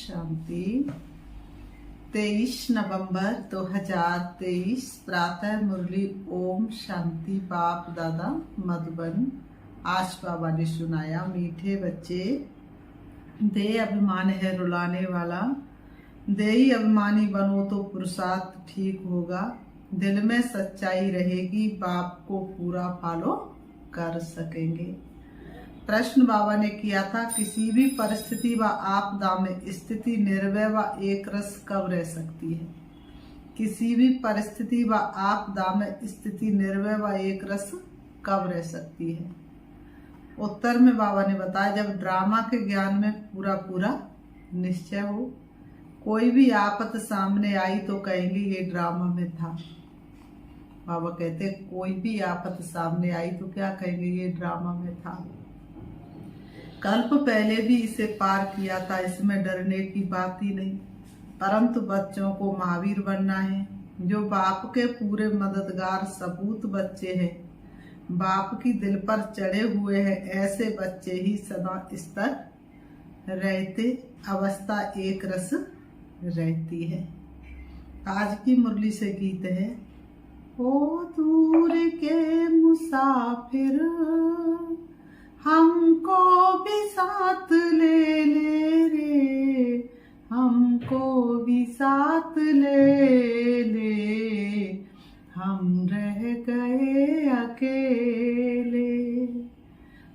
शांति। 23 नवंबर 2023 प्रातः मुरली। ओम शांति। बाप दादा मधुबन। आज बाबा ने सुनाया, मीठे बच्चे, दे अभिमान है रुलाने वाला, दे ही अभिमानी बनो तो पुरुषार्थ ठीक होगा। दिल में सच्चाई रहेगी, बाप को पूरा फॉलो कर सकेंगे। प्रश्न बाबा ने किया था, किसी भी परिस्थिति व आपदा में स्थिति निर्भय व एक रस कब रह सकती है? किसी भी परिस्थिति व आपदा में स्थिति निर्भय व एक रस कब रह सकती है? उत्तर में बाबा ने बताया, जब ड्रामा के ज्ञान में पूरा पूरा निश्चय हो। कोई भी आफत सामने आई तो कहेंगे ये ड्रामा में था। बाबा कहते, कोई भी आफत सामने आई तो क्या कहेंगे, ये ड्रामा में था। कल्प पहले भी इसे पार किया था, इसमें डरने की बात ही नहीं। परंतु बच्चों को महावीर बनना है, जो बाप के पूरे मददगार सबूत बच्चे हैं, बाप की दिल पर चढ़े हुए हैं। ऐसे बच्चे ही सदा स्तर रहते, अवस्था एक रस रहती है। आज की मुरली से गीत है, ओ दूर के मुसाफिर, हमको भी साथ ले ले रे, हमको भी साथ ले ले, हम रह गए अकेले।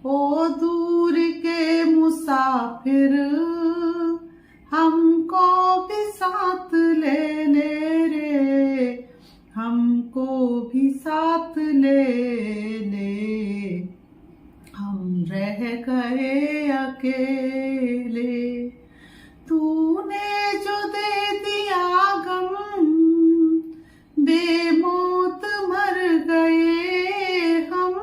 ओ दूर के मुसाफिर, हमको भी साथ ले ले रे, हमको भी साथ ले ले, हम रह गए अकेले। तूने जो दे दिया गम, बेमौत मर गए हम,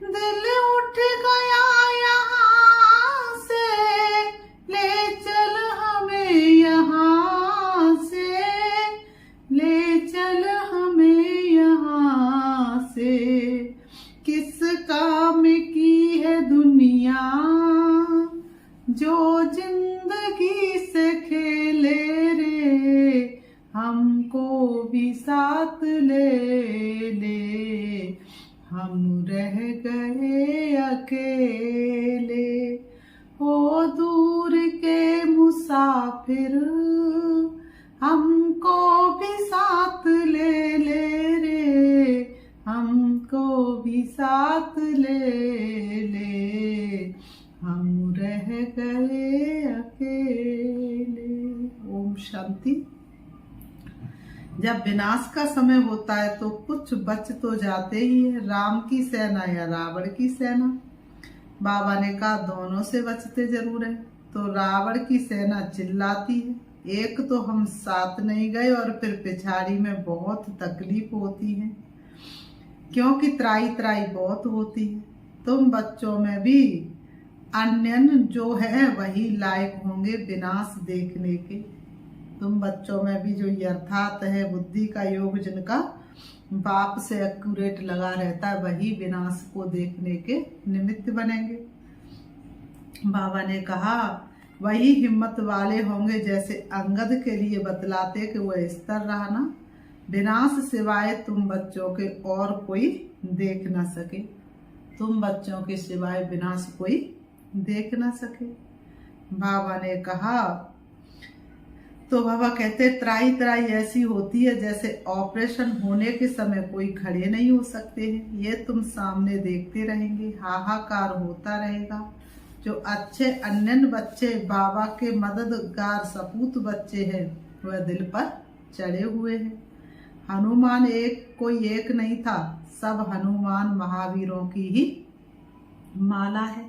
दिल उठ गया यहाँ से, ले चल हमें यहाँ से, ले चल हमें यहाँ से। किस काम की है दुनिया, जो जिंदगी से खेले रे, हमको भी साथ ले ले, हम रह गए अकेले। ओ दूर के मुसाफिर, हमको भी साथ ले ले रे, हमको भी साथ ले ले, हम रह गए अकेले। ओम शांति। जब विनाश का समय होता है तो कुछ बच तो जाते ही है, राम की सेना या रावण की सेना। बाबा ने कहा दोनों से बचते जरूर है। तो रावण की सेना चिल्लाती है, एक तो हम साथ नहीं गए और फिर पिछाड़ी में बहुत तकलीफ होती है, क्योंकि त्राई त्राई बहुत होती है। तुम बच्चों में भी अन्यन जो है वही लायक होंगे विनाश देखने के। तुम बच्चों में भी जो यथार्थ है, बुद्धि का योग जिनका बाप से एक्यूरेट लगा रहता है, वही विनाश को देखने के निमित्त बनेंगे। बाबा ने कहा वही हिम्मत वाले होंगे, जैसे अंगद के लिए बतलाते कि वह इस तरह रहना, विनाश सिवाय तुम बच्चों के और कोई देख न सके। तुम बच्चों के सिवाय विनाश कोई देख न सके। बाबा ने कहा, तो बाबा कहते त्राई त्राई ऐसी होती है जैसे ऑपरेशन होने के समय कोई खड़े नहीं हो सकते हैं। ये तुम सामने देखते रहेंगे, हाहाकार होता रहेगा। जो अच्छे अन्य बच्चे बाबा के मददगार सपूत बच्चे हैं, वह दिल पर चढ़े हुए हैं। हनुमान कोई एक नहीं था, सब हनुमान महावीरों की ही माला है।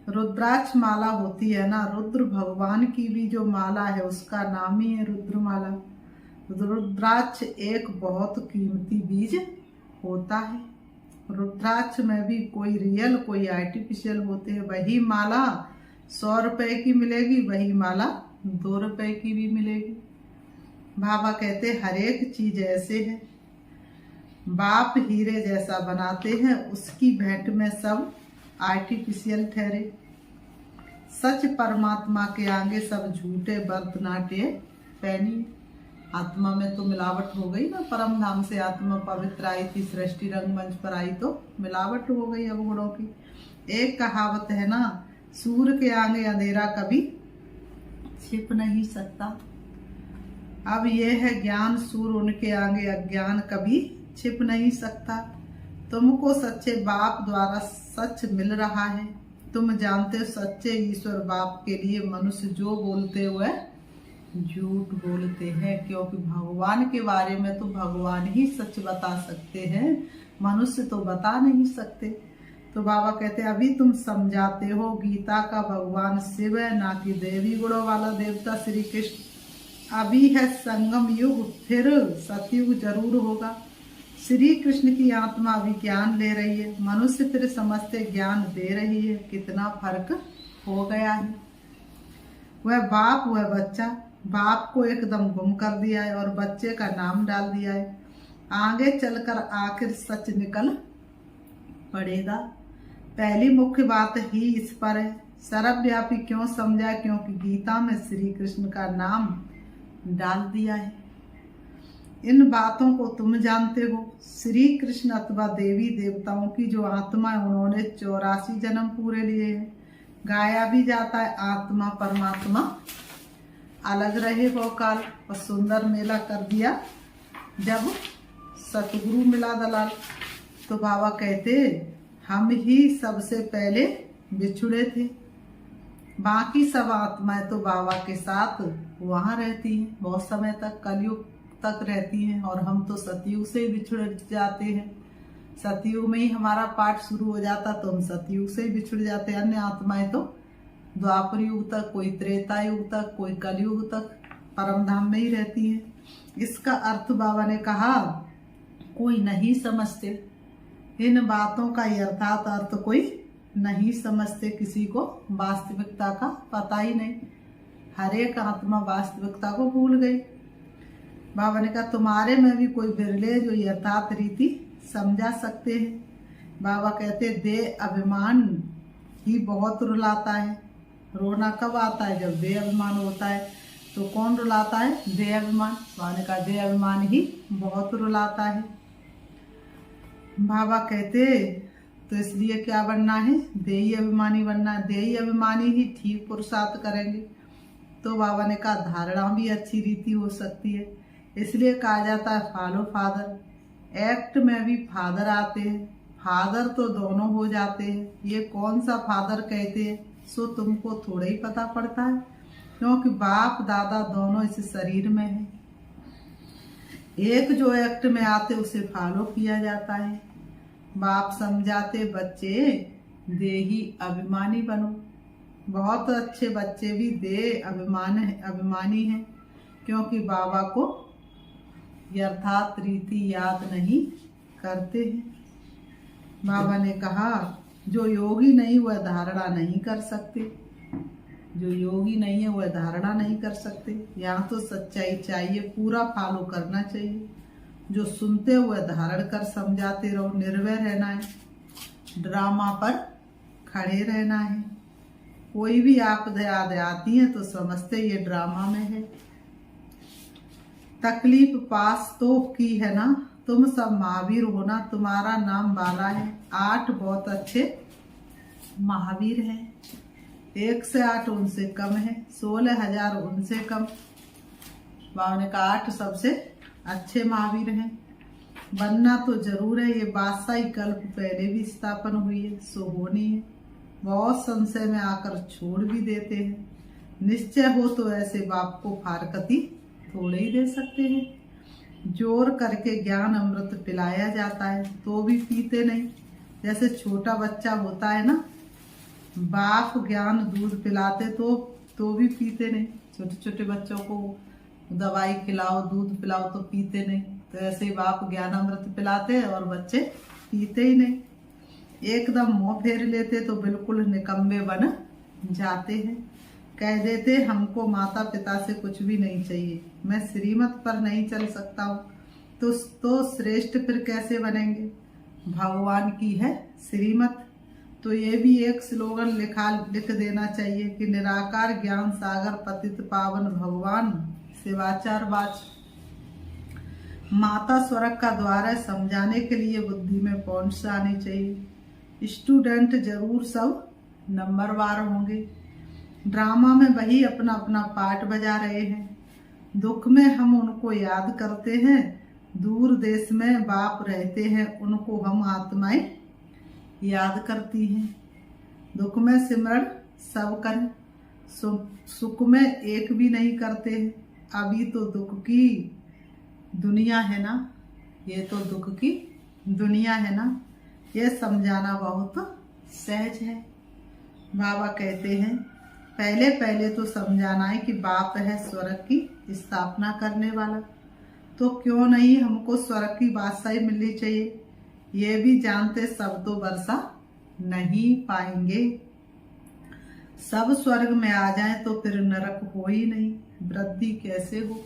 रुद्राक्ष माला होती है ना, रुद्र भगवान की भी जो माला है उसका नाम ही है रुद्रमाला। रुद्राक्ष एक बहुत कीमती बीज होता है। रुद्राक्ष में भी कोई रियल कोई आर्टिफिशियल होते हैं। वही माला 100 रुपए की मिलेगी, वही माला 2 रुपए की भी मिलेगी। बाबा कहते हर एक चीज ऐसे है, बाप हीरे जैसा बनाते हैं, उसकी भेंट में सब आर्टिफिशियल ठहरे। सच परमात्मा के आगे सब झूठे व्रत नाट्य पैनी। आत्मा में तो मिलावट हो गई ना, परम धाम से आत्मा पवित्र आई थी, सृष्टि रंगमंच पर आई तो मिलावट हो गई अवगुणों की। एक कहावत है ना, सूर्य के आगे अंधेरा कभी छिप नहीं सकता। अब यह है ज्ञान, सूर्य उनके आगे अज्ञान कभी छिप नहीं सकता। तुमको सच्चे बाप द्वारा सच मिल रहा है। तुम जानते हो सच्चे ईश्वर बाप के लिए मनुष्य जो बोलते हुए झूठ बोलते हैं, क्योंकि भगवान के बारे में तो भगवान ही सच बता सकते हैं, मनुष्य तो बता नहीं सकते। तो बाबा कहते हैं अभी तुम समझाते हो गीता का भगवान शिव है, ना कि देवी गुणों वाला देवता श्री कृष्ण। अभी है संगम युग, फिर सतयुग जरूर होगा। श्री कृष्ण की आत्मा अभी ज्ञान ले रही है, मनुष्य फिर समझते ज्ञान दे रही है। कितना फर्क हो गया है। वह बाप वह बच्चा, बाप को एकदम गुम कर दिया है और बच्चे का नाम डाल दिया है। आगे चलकर आखिर सच निकल पड़ेगा। पहली मुख्य बात ही इस पर है। सर्वव्यापी क्यों समझा? क्योंकि गीता में श्री कृष्ण का नाम डाल दिया है। इन बातों को तुम जानते हो। श्री कृष्ण अथवा देवी देवताओं की जो आत्मा है, उन्होंने 84 जन्म पूरे लिए हैं। गाया भी जाता है आत्मा परमात्मा अलग रहे वो काल। और सुंदर मेला कर दिया जब सतगुरु मिला दलाल। तो बाबा कहते हम ही सबसे पहले बिछुड़े थे, बाकी सब आत्माएं तो बाबा के साथ वहां रहती हैं, बहुत समय तक, कलयुग तक रहती हैं। और हम तो सतयुग से ही बिछुड़ जाते हैं। सतयुग में ही हमारा पाठ शुरू हो जाता, तो हम सतयुग से ही बिछुड़ जाते हैं। अन्य आत्माएं तो द्वापर युग तक, कोई त्रेता युग तक, कोई कलयुग तक परम धाम में ही रहती है। इसका अर्थ बाबा ने कहा कोई नहीं समझते। इन बातों का यथार्थ अर्थ कोई नहीं समझते। किसी को वास्तविकता का पता ही नहीं। हर एक आत्मा वास्तविकता को भूल गई। बाबा ने कहा तुम्हारे में भी कोई बिरले जो यथार्थ रीति समझा सकते हैं। बाबा कहते देह अभिमान ही बहुत रुलाता है। रोना कब आता है? जब देह अभिमान होता है। तो कौन रुलाता है? देह अभिमान। बाबा ने कहा देह अभिमान ही बहुत रुलाता है। बाबा कहते तो इसलिए क्या बनना है? देही अभिमानी बनना है। देही अभिमानी ही ठीक पुरुषार्थ करेंगे। तो बाबा ने कहा धारणा भी अच्छी रीति हो सकती है। इसलिए कहा जाता है फॉलो फादर। एक्ट में भी फादर आते हैं। फादर तो दोनों हो जाते हैं। ये कौन सा फादर कहते हैं सो तुमको थोड़ा ही पता पड़ता है, क्योंकि बाप दादा दोनों इस शरीर में है। एक जो एक्ट में आते उसे फॉलो किया जाता है। बाप समझाते बच्चे देही अभिमानी बनो। बहुत अच्छे बच्चे भी देह अभिमानी हैं, क्योंकि बाबा को यथार्थ रीति याद नहीं करते हैं। बाबा ने कहा जो योगी नहीं वह धारणा नहीं कर सकते। जो योगी नहीं है वह धारणा नहीं कर सकते। यहाँ तो सच्चाई चाहिए, पूरा फॉलो करना चाहिए। जो सुनते हुए धारण कर समझाते रहो। निर्भय रहना है, ड्रामा पर खड़े रहना है। कोई भी आपदा आती है तो समझते ये ड्रामा में है। तकलीफ पास तो की है ना, तुम सब महावीर हो ना, तुम्हारा नाम बाला है। 8 बहुत अच्छे महावीर हैं। 1 से 8 उनसे कम है, 16,000 उनसे कम। बाबा ने कहा 8 सबसे अच्छे महावीर हैं। बनना तो जरूर है। ये बादशाही कल्प पहले भी स्थापन हुई है, सो होनी है। बहुत संशय में आकर छोड़ भी देते हैं। निश्चय हो तो ऐसे बाप को फारकती थोड़े ही दे सकते हैं। जोर करके ज्ञान अमृत पिलाया जाता है तो भी पीते नहीं। जैसे छोटा बच्चा होता है ना, बाप ज्ञान दूध पिलाते तो भी पीते नहीं। छोटे छोटे बच्चों को दवाई खिलाओ, दूध पिलाओ तो पीते नहीं। तो ऐसे ही बाप ज्ञान अमृत पिलाते हैं और बच्चे पीते ही नहीं। एकदम मुंह फेर लेते तो बिल्कुल निकम्मे बन जाते हैं। कह देते हमको माता पिता से कुछ भी नहीं चाहिए, मैं श्रीमत पर नहीं चल सकता हूँ। तो श्रेष्ठ फिर कैसे बनेंगे? भगवान की है श्रीमत, तो ये भी एक स्लोगन लिख देना चाहिए कि निराकार ज्ञान सागर पतित पावन भगवान शिवाचार वाच। माता स्वर्ग का द्वार है, समझाने के लिए बुद्धि में पहुंच आनी चाहिए। स्टूडेंट जरूर सब नंबरवार होंगे। ड्रामा में वही अपना अपना पार्ट बजा रहे हैं। दुख में हम उनको याद करते हैं, दूर देश में बाप रहते हैं, उनको हम आत्माएं याद करती हैं। दुख में सिमरण सब करें, सुख में एक भी नहीं करते हैं। अभी तो दुख की दुनिया है ना, ये तो दुख की दुनिया है ना, ये समझाना बहुत सहज है। बाबा कहते हैं पहले पहले तो समझाना है कि बाप है स्वर्ग की स्थापना करने वाला, तो क्यों नहीं हमको स्वर्ग की बादशाही मिलनी चाहिए। ये भी जानते सब तो वर्षा नहीं पाएंगे। सब स्वर्ग में आ जाएं तो फिर नरक हो ही नहीं, वृद्धि कैसे हो।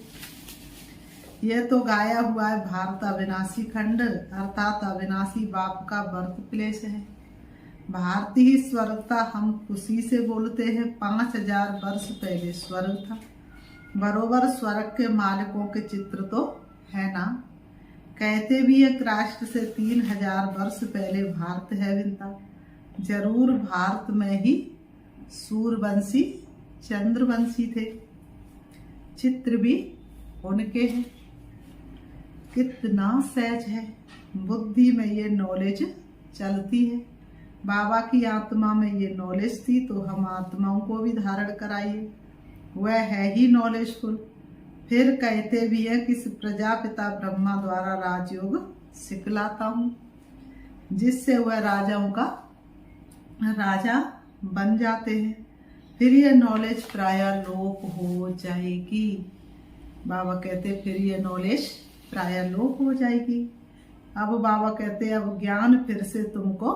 यह तो गाया हुआ है भारत अविनाशी खंड, अर्थात अविनाशी बाप का बर्थ प्लेस है। भारत ही स्वर्ग था, हम खुशी से बोलते हैं। 5000 वर्ष पहले स्वर्ग था। बरोबर स्वर्ग के मालिकों के चित्र तो है ना। कहते भी एक राष्ट्र से 3000 वर्ष पहले भारत है विनता। जरूर भारत में ही सूर्यवंशी चंद्रवंशी थे, चित्र भी उनके हैं। कितना सहज है, बुद्धि में ये नॉलेज चलती है। बाबा की आत्मा में ये नॉलेज थी, तो हम आत्माओं को भी धारण कराइए, वह है ही नॉलेजफुल। फिर कहते भी है कि प्रजापिता ब्रह्मा द्वारा राजयोग सिखलाता हूँ, जिससे वह राजाओं का राजा बन जाते हैं। फिर ये नॉलेज प्राय लोप हो जाएगी। बाबा कहते फिर ये नॉलेज प्राय लोप हो जाएगी। अब बाबा कहते अब ज्ञान फिर से तुमको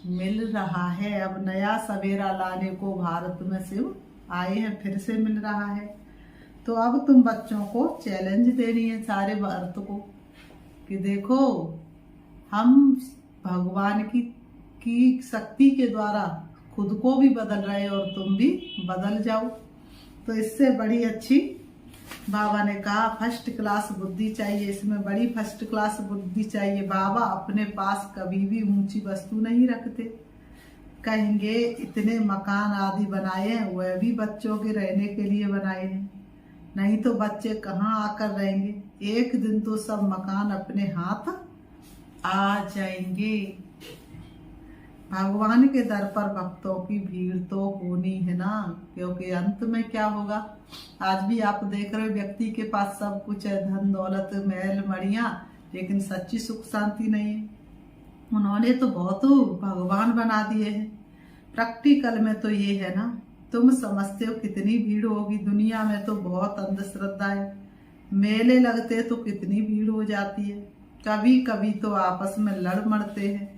मिल रहा है। अब नया सवेरा लाने को भारत में शिव आए हैं, फिर से मिल रहा है। तो अब तुम बच्चों को चैलेंज देनी है सारे भारत को कि देखो हम भगवान की शक्ति के द्वारा खुद को भी बदल रहे और तुम भी बदल जाओ। तो इससे बड़ी अच्छी बाबा ने कहा फर्स्ट क्लास बुद्धि चाहिए, इसमें बड़ी फर्स्ट क्लास बुद्धि चाहिए। बाबा अपने पास कभी भी ऊंची वस्तु नहीं रखते। कहेंगे इतने मकान आदि बनाए हैं, वह भी बच्चों के रहने के लिए बनाए हैं, नहीं तो बच्चे कहाँ आकर रहेंगे। एक दिन तो सब मकान अपने हाथ आ जाएंगे। भगवान के दर पर भक्तों की भीड़ तो होनी है ना, क्योंकि अंत में क्या होगा। आज भी आप देख रहे हो व्यक्ति के पास सब कुछ है, धन दौलत महल मड़िया, लेकिन सच्ची सुख शांति नहीं है। उन्होंने तो बहुत भगवान बना दिए हैं। प्रैक्टिकल में तो ये है ना, तुम समझते हो कितनी भीड़ होगी दुनिया में। तो बहुत अंधश्रद्धा है। मेले लगते तो कितनी भीड़ हो जाती है, कभी कभी तो आपस में लड़ मरते हैं।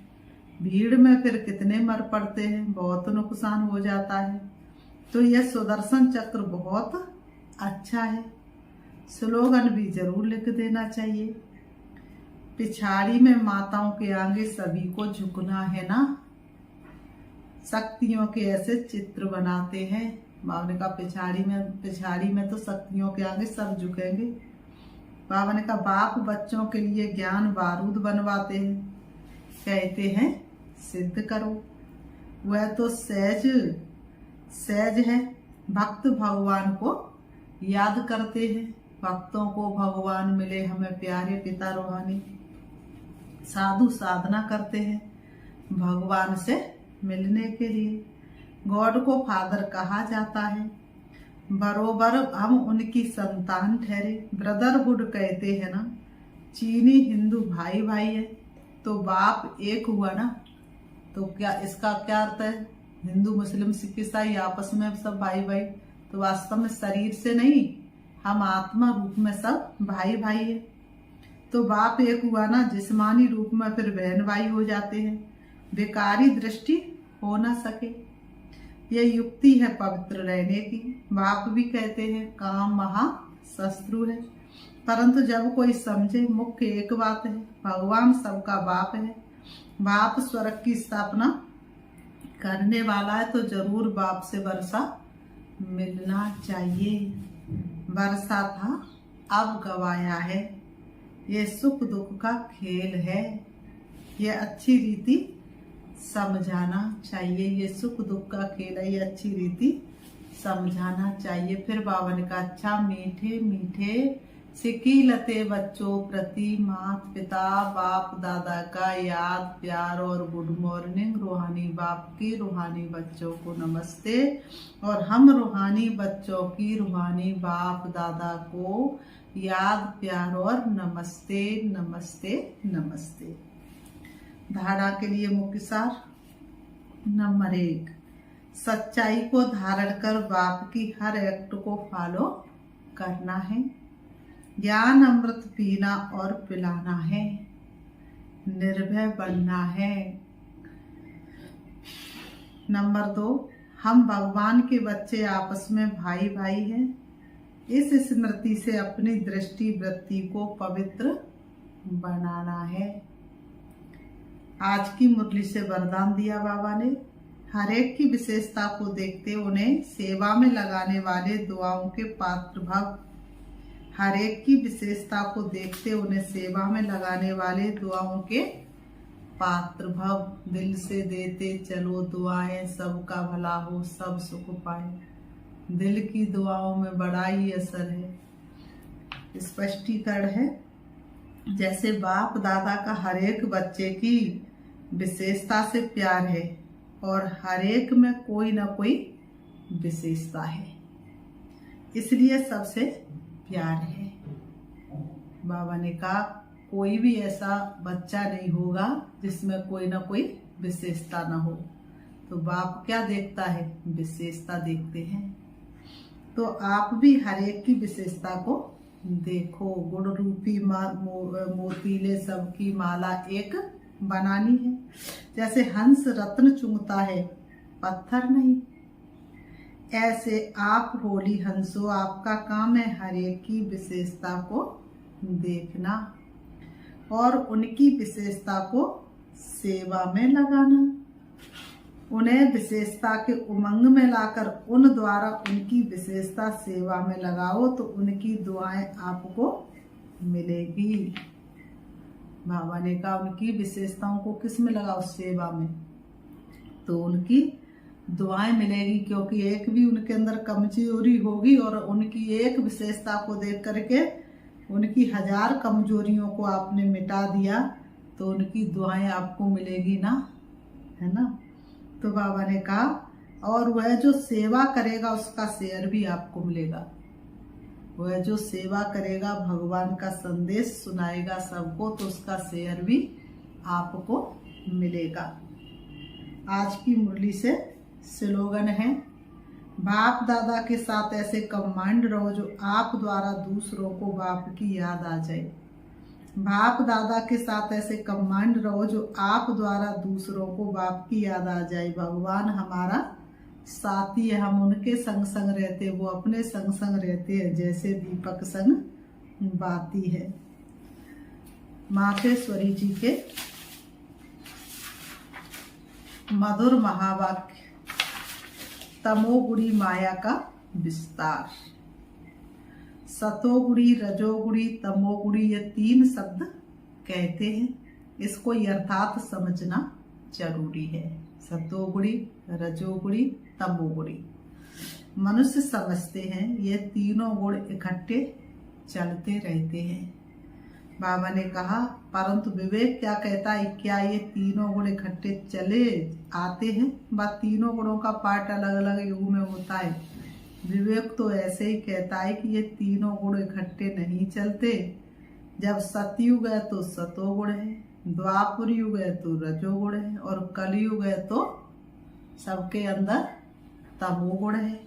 भीड़ में फिर कितने मर पड़ते हैं, बहुत नुकसान हो जाता है। तो यह सुदर्शन चक्र बहुत अच्छा है। स्लोगन भी जरूर लिख देना चाहिए। पिछाड़ी में माताओं के आगे सभी को झुकना है ना। शक्तियों के ऐसे चित्र बनाते हैं। बाबा ने कहा पिछाड़ी में तो शक्तियों के आगे सब झुकेंगे। बाबा ने कहा बाप बच्चों के लिए ज्ञान बारूद बनवाते हैं, कहते हैं सिद्ध करो। वह तो सहज है। भक्त भगवान को याद करते हैं। भक्तों को भगवान मिले हमें प्यारे पिता रूहानी। साधु साधना करते हैं भगवान से मिलने के लिए। गॉड को फादर कहा जाता है। बरोबर हम उनकी संतान ठहरे। ब्रदरहुड कहते हैं ना, चीनी हिंदू भाई भाई है, तो बाप एक हुआ ना। तो क्या इसका क्या अर्थ है, हिंदू मुस्लिम सिख ईसाई आपस में सब भाई भाई, तो वास्तव में शरीर से नहीं, हम आत्मा रूप में सब भाई भाई है। तो बाप एक हुआ ना, जिस्मानी रूप में फिर बहन भाई हो जाते हैं। बेकारी दृष्टि हो ना सके, यह युक्ति है पवित्र रहने की। बाप भी कहते हैं काम महा शत्रु है, परंतु जब कोई समझे मुख्य एक बात है, भगवान सबका बाप है। बाप स्वर्ग की स्थापना करने वाला है तो जरूर बाप से वर्षा मिलना चाहिए। वर्षा था अब गवाया है, ये सुख दुख का खेल है, ये अच्छी रीति समझाना चाहिए। ये सुख दुख का खेल है, ये अच्छी रीति समझाना चाहिए। फिर बाबा ने कहा अच्छा मीठे मीठे सिकीलते बच्चों प्रति माता पिता बाप दादा का याद प्यार और गुड मॉर्निंग। रूहानी बाप की रूहानी बच्चों को नमस्ते, और हम रूहानी बच्चों की रूहानी बाप दादा को याद प्यार और नमस्ते नमस्ते नमस्ते। धारणा के लिए मुख्य सार नंबर 1, सच्चाई को धारण कर बाप की हर एक्ट को फॉलो करना है। ज्ञान अमृत पीना और पिलाना है, निर्भय बनना है। नंबर 2, हम भगवान के बच्चे आपस में भाई भाई हैं। इस स्मृति से अपनी दृष्टि वृत्ति को पवित्र बनाना है। आज की मुरली से वरदान दिया बाबा ने, हर एक की विशेषता को देखते उन्हें सेवा में लगाने वाले दुआओं के पात्र भव। हर एक की विशेषता को देखते उन्हें सेवा में लगाने वाले दुआओं के पात्र भव। दिल से देते चलो दुआएं, सबका भला हो सब सुख पाए। दिल की दुआओं में बड़ा ही असर है। स्पष्टीकरण है, जैसे बाप दादा का हर एक बच्चे की विशेषता से प्यार है और हर एक में कोई ना कोई विशेषता है, इसलिए सबसे प्यार है। बाबा ने कहा कोई भी ऐसा बच्चा नहीं होगा जिसमें कोई ना कोई विशेषता ना हो। तो बाप क्या देखता है? विशेषता देखते हैं। तो आप भी हर एक की विशेषता को देखो। गुण रूपी मोतीले सबकी माला एक बनानी है। जैसे हंस रत्न चुंगता है, पत्थर नहीं, ऐसे आप होली हंसो, आपका काम है हर एक की विशेषता को देखना और उनकी विशेषता को सेवा में लगाना। उन्हें विशेषता के उमंग में लाकर उन द्वारा उनकी विशेषता सेवा में लगाओ तो उनकी दुआएं आपको मिलेगी। बाबा ने कहा उनकी विशेषताओं को किस में लगाओ? सेवा में, तो उनकी दुआएं मिलेगी। क्योंकि एक भी उनके अंदर कमजोरी होगी और उनकी एक विशेषता को देख करके उनकी 1000 कमजोरियों को आपने मिटा दिया तो उनकी दुआएं आपको मिलेगी ना, है ना। तो बाबा ने कहा और वह जो सेवा करेगा उसका शेयर भी आपको मिलेगा। वह जो सेवा करेगा, भगवान का संदेश सुनाएगा सबको, तो उसका शेयर भी आपको मिलेगा। आज की मुरली से स्लोगन है, बाप दादा के साथ ऐसे कमांड रहो जो आप द्वारा दूसरों को बाप की याद आ जाए। बाप दादा के साथ ऐसे कमांड रहो जो आप द्वारा दूसरों को बाप की याद आ जाए। भगवान हमारा साथी है, हम उनके संग संग रहते, वो अपने संग संग रहते हैं, जैसे दीपक संग बाती है। मातेश्वरी जी के मधुर महावाक्य, तमोगुणी माया का विस्तार। सतोगुणी, रजोगुणी, तमोगुणी, ये 3 शब्द कहते हैं। इसको यथार्थ समझना जरूरी है। सतोगुणी, रजोगुणी, तमोगुणी। मनुष्य समझते हैं ये तीनों गुण इकट्ठे चलते रहते हैं। बाबा ने कहा परंतु विवेक क्या कहता है? क्या ये तीनों गुण इकट्ठे चले आते हैं? बात तीनों गुणों का पाठ अलग अलग युग में होता है। विवेक तो ऐसे ही कहता है कि ये तीनों गुण इकट्ठे नहीं चलते। जब सतयुग है तो सतोगुण है, द्वापर युग है तो रजोगुण है और कलयुग है तो सबके अंदर तमोगुण है।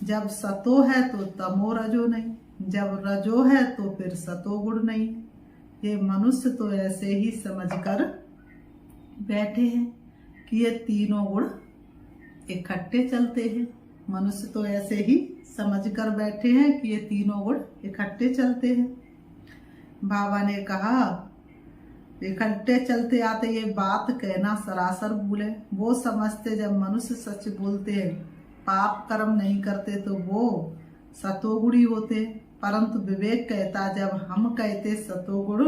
जब सतो है तो तमो रजो नहीं, जब रजो है तो फिर सतोगुण नहीं। ये मनुष्य तो ऐसे ही समझकर बैठे हैं कि ये तीनों गुण इकट्ठे चलते हैं। मनुष्य तो ऐसे ही समझकर बैठे हैं कि ये तीनों गुण इकट्ठे चलते हैं। बाबा ने कहा इकट्ठे चलते आते ये बात कहना सरासर भूल है। वो समझते जब मनुष्य सच बोलते हैं, पाप कर्म नहीं करते तो वो सतोगुणी होते। परंतु विवेक कहता जब हम कहते सतोगुण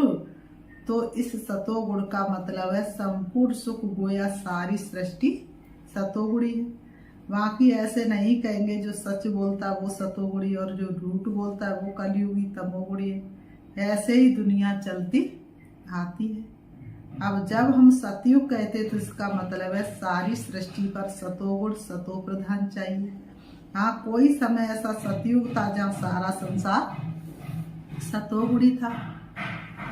तो इस सतोगुण का मतलब है संपूर्ण सुख गोया सारी सृष्टि सतोगुणी है। बाकी ऐसे नहीं कहेंगे जो सच बोलता वो सतोगुणी और जो झूठ बोलता है वो कलयुगी तमोगुणी है। ऐसे ही दुनिया चलती आती है। अब जब हम सतयुग कहते तो इसका मतलब है सारी सृष्टि पर सतोगुण सतो प्रधान चाहिए। हाँ, कोई समय ऐसा सतयुग था जहाँ सारा संसार सतोगुणी था।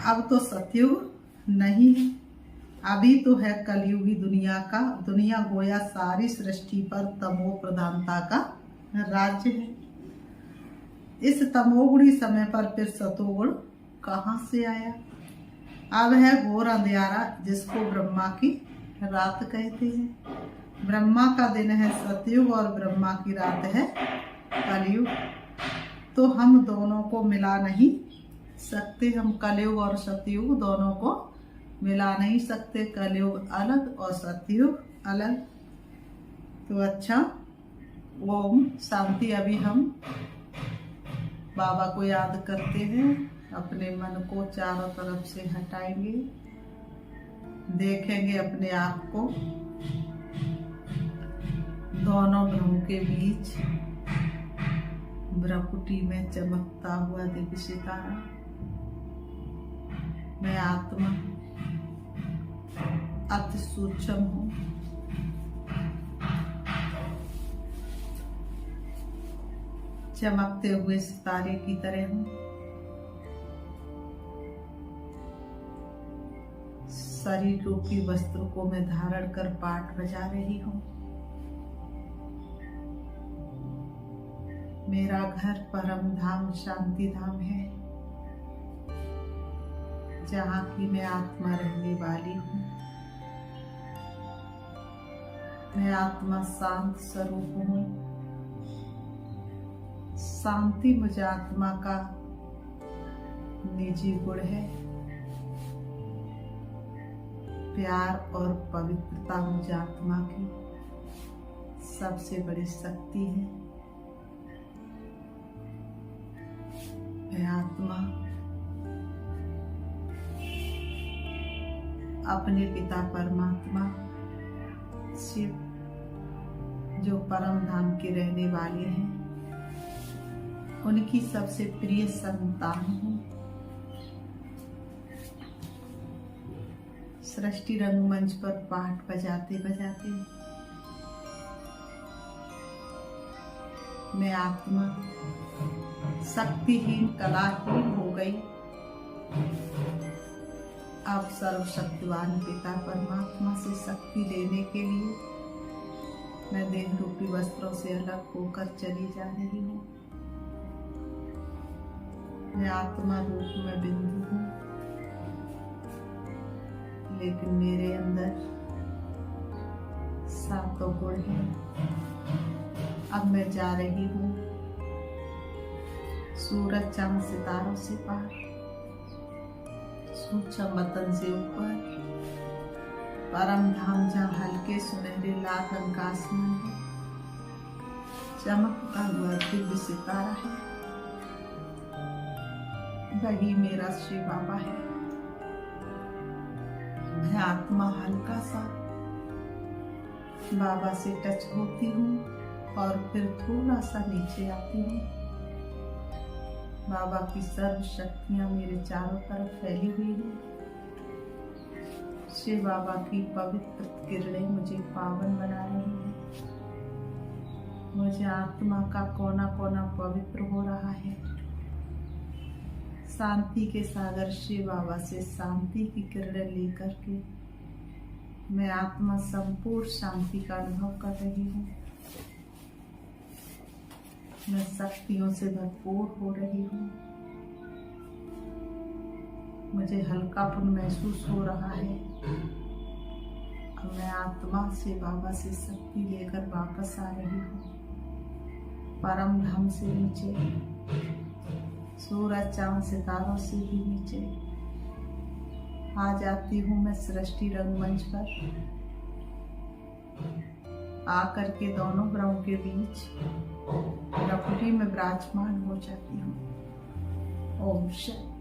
अब तो सतयुग नहीं है, अभी तो है कलयुगी दुनिया गोया सारी सृष्टि पर तमो प्रधानता का राज्य है। इस तमोगुणी समय पर फिर सतोगुण कहाँ से आया? अब है घोर अंधियारा जिसको ब्रह्मा की रात कहते हैं। ब्रह्मा का दिन है सतयुग और ब्रह्मा की रात है कलयुग। तो हम दोनों को मिला नहीं सकते। हम कलयुग और सतयुग दोनों को मिला नहीं सकते। कलयुग अलग और सतयुग अलग। तो अच्छा, ओम शांति। अभी हम बाबा को याद करते हैं, अपने मन को चारों तरफ से हटाएंगे, देखेंगे अपने आप को दोनों ग्रहों के बीच भ्रकुटी में चमकता हुआ दिव्य सितारा। मैं आत्मा अति सूक्ष्म हूँ। चमकते हुए सितारे की तरह हूँ। शरीर रूपी वस्त्र को मैं धारण कर पाठ बजा रही हूँ। मेरा घर परम धाम शांति धाम है, जहाँ की मैं आत्मा रहने वाली हूँ। मैं आत्मा शांत स्वरूप हूँ। शांति मुझे आत्मा का निजी गुण है। प्यार और पवित्रता मुझे आत्मा की सबसे बड़ी शक्ति है। मैं आत्मा अपने पिता परमात्मा शिव, जो परम धाम के रहने वाले हैं, उनकी सबसे प्रिय संतान हूँ। सृष्टि रंगमंच पर पाठ बजाते बजाते मैं आत्मा शक्तिहीन कलाहीन हो गई। अब सर्वशक्तिवान पिता परमात्मा से शक्ति लेने के लिए मैं देह रूपी वस्त्रों से अलग होकर चली जा रही हूँ। मैं आत्मा रूप में बिंदु हूँ, लेकिन मेरे अंदर सातों गुण हैं। अब मैं जा रही हूँ सूरज चांद सितारों से पार, सूक्ष्म वतन से ऊपर, परम धाम जहाँ हल्के सुनहरे लाल रंग का आसमान है, चमकता हुआ दिव्य सितारा है, वही मेरा श्री बाबा है। मैं आत्मा हल्का सा बाबा से टच होती हूँ और फिर थोड़ा सा नीचे आती हूँ। बाबा की सर्व शक्तियाँ मेरे चारों तरफ फैली हुई हैं। शिव बाबा की पवित्र किरणें मुझे पावन बना रही हैं। मुझे आत्मा का कोना कोना पवित्र हो रहा है। शांति के सागर शिव बाबा से शांति की किरणें लेकर के मैं आत्मा संपूर्ण शांति का अनुभव कर रही हूँ। मैं शक्तियों से भरपूर हो रही हूँ। मुझे हल्कापन महसूस हो रहा है। अब मैं आत्मा से बाबा से शक्ति लेकर वापस आ रही हूँ। परम धाम से नीचे, सूरज चांद सितारों से भी नीचे, आ जाती हूँ मैं सृष्टि रंगमंच पर, आकर के दोनों ग्रहों के बीच प्रकृति में विराजमान हो जाती हूँ। ओम शांति।